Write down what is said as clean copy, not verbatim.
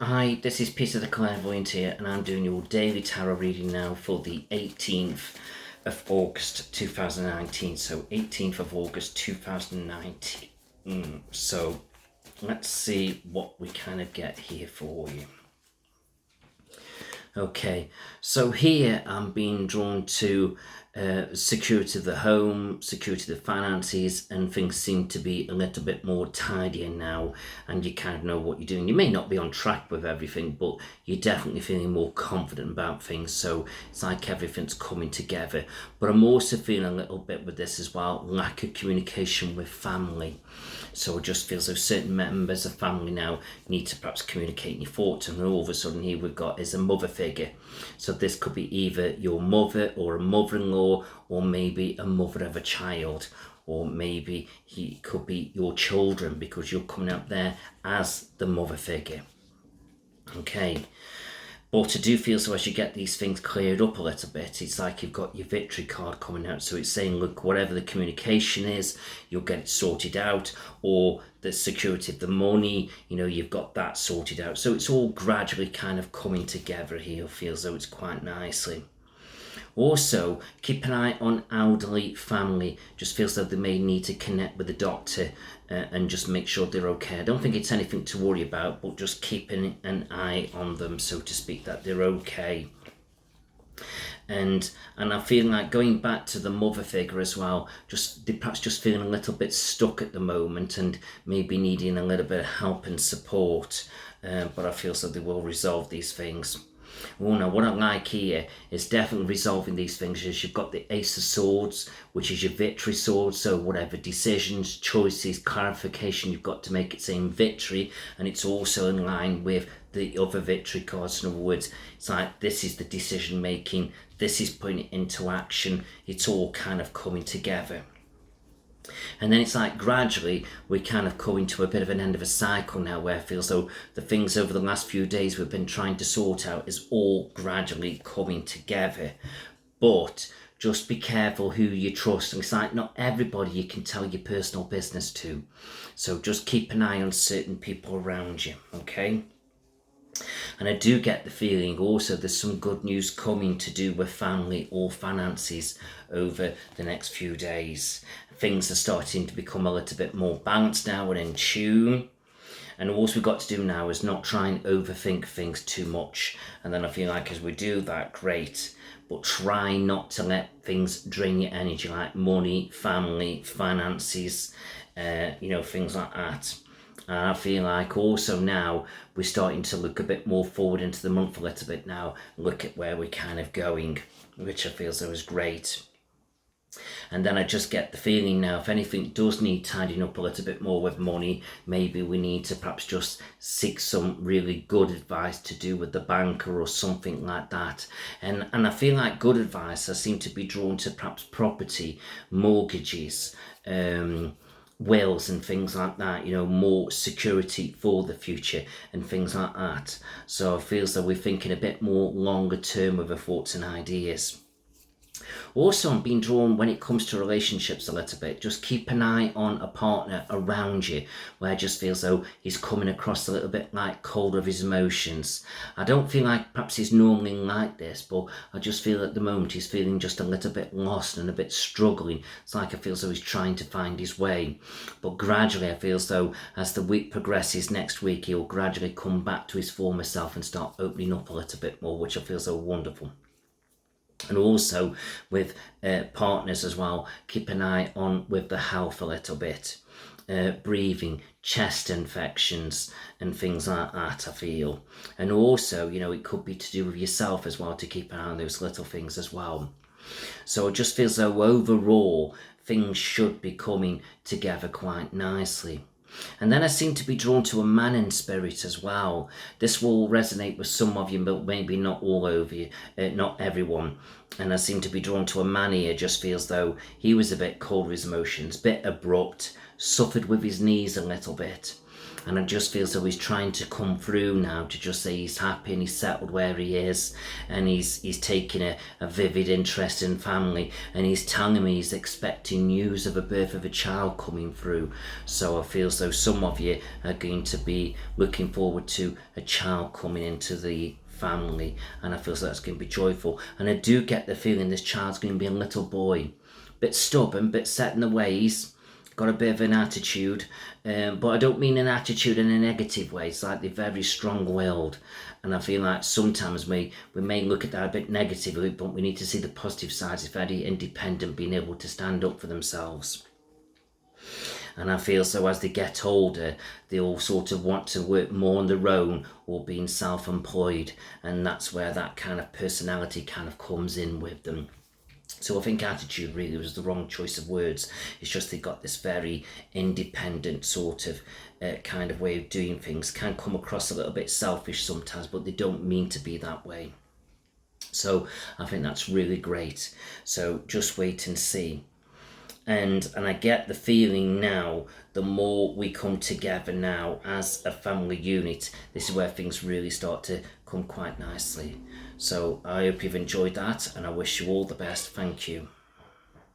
Hi, this is Peter the Clairvoyant here, and I'm doing your daily tarot reading now for the 18th of August 2019. So, 18th of August 2019. So, let's see what we kind of get here for you. Okay, so here I'm being drawn to security of the home, security of the finances, and things seem to be a little bit more tidier now, and you kind of know what you're doing. You may not be on track with everything, but you're definitely feeling more confident about things, so it's like everything's coming together. But I'm also feeling a little bit with this as well, lack of communication with family. So it just feels as certain members of family now need to perhaps communicate your thoughts, and all of a sudden here we've got is a mother figure. So this could be either your mother or a mother-in-law, or maybe a mother of a child, or maybe he could be your children because you're coming up there as the mother figure. Okay. But I do feel so as you get these things cleared up a little bit, it's like you've got your victory card coming out. So it's saying, look, whatever the communication is, you'll get it sorted out, or the security of the money, you've got that sorted out. So it's all gradually kind of coming together here. It feels though it's quite nicely. Also, keep an eye on elderly family. Just feels like they may need to connect with the doctor and just make sure they're okay. I don't think it's anything to worry about, but just keeping an eye on them, so to speak, that they're okay. And I feel like going back to the mother figure as well, they're perhaps just feeling a little bit stuck at the moment and maybe needing a little bit of help and support. But I feel so they will resolve these things. Oh no, what I like here is definitely resolving these things is you've got the Ace of Swords, which is your victory sword. So whatever decisions, choices, clarification you've got to make, it saying victory, and it's also in line with the other victory cards. In other words, it's like this is the decision making, this is putting it into action, it's all kind of coming together. And then it's like gradually we're kind of coming to a bit of an end of a cycle now, where it feels though the things over the last few days we've been trying to sort out is all gradually coming together. But just be careful who you trust. And it's like not everybody you can tell your personal business to. So just keep an eye on certain people around you, okay? And I do get the feeling also there's some good news coming to do with family or finances over the next few days. Things are starting to become a little bit more balanced now and in tune. And all we've got to do now is not try and overthink things too much. And then I feel like as we do that, great. But try not to let things drain your energy, like money, family, finances, things like that. And I feel like also now we're starting to look a bit more forward into the month a little bit now, look at where we're kind of going, which I feel so is great. And then I just get the feeling now, if anything does need tidying up a little bit more with money, maybe we need to perhaps just seek some really good advice to do with the banker or something like that. And I feel like good advice, I seem to be drawn to perhaps property, mortgages, wills and things like that, more security for the future and things like that. So it feels that we're thinking a bit more longer term with our thoughts and ideas. Also, I'm being drawn when it comes to relationships a little bit. Just keep an eye on a partner around you where it just feels though he's coming across a little bit like cold of his emotions. I don't feel like perhaps he's normally like this, but I just feel at the moment he's feeling just a little bit lost and a bit struggling. It's like I feel as though he's trying to find his way. But gradually I feel as though as the week progresses, next week he'll gradually come back to his former self and start opening up a little bit more, which I feel so wonderful. And also with partners as well, keep an eye on with the health a little bit. Breathing, chest infections and things like that, I feel. And also, it could be to do with yourself as well, to keep an eye on those little things as well. So it just feels though overall things should be coming together quite nicely. And then I seem to be drawn to a man in spirit as well. This will resonate with some of you, but maybe not all over you, not everyone. And I seem to be drawn to a man here, just feels though he was a bit cold with his emotions, bit abrupt, suffered with his knees a little bit. And I just feel as though he's trying to come through now to just say he's happy and he's settled where he is, and he's taking a vivid interest in family, and he's telling me he's expecting news of a birth of a child coming through. So I feel as though some of you are going to be looking forward to a child coming into the family, and I feel so that's going to be joyful. And I do get the feeling this child's going to be a little boy, bit stubborn, bit set in the ways, got a bit of an attitude, but I don't mean an attitude in a negative way. It's like they're very strong-willed, and I feel like sometimes we may look at that a bit negatively, but we need to see the positive sides. It's very independent, being able to stand up for themselves. And I feel so as they get older, they'll sort of want to work more on their own or being self-employed, and that's where that kind of personality kind of comes in with them. So I think attitude really was the wrong choice of words. It's just they got this very independent sort of kind of way of doing things. Can come across a little bit selfish sometimes, but they don't mean to be that way. So I think that's really great. So just wait and see. And I get the feeling now, the more we come together now as a family unit, this is where things really start to come quite nicely. So I hope you've enjoyed that, and I wish you all the best. Thank you.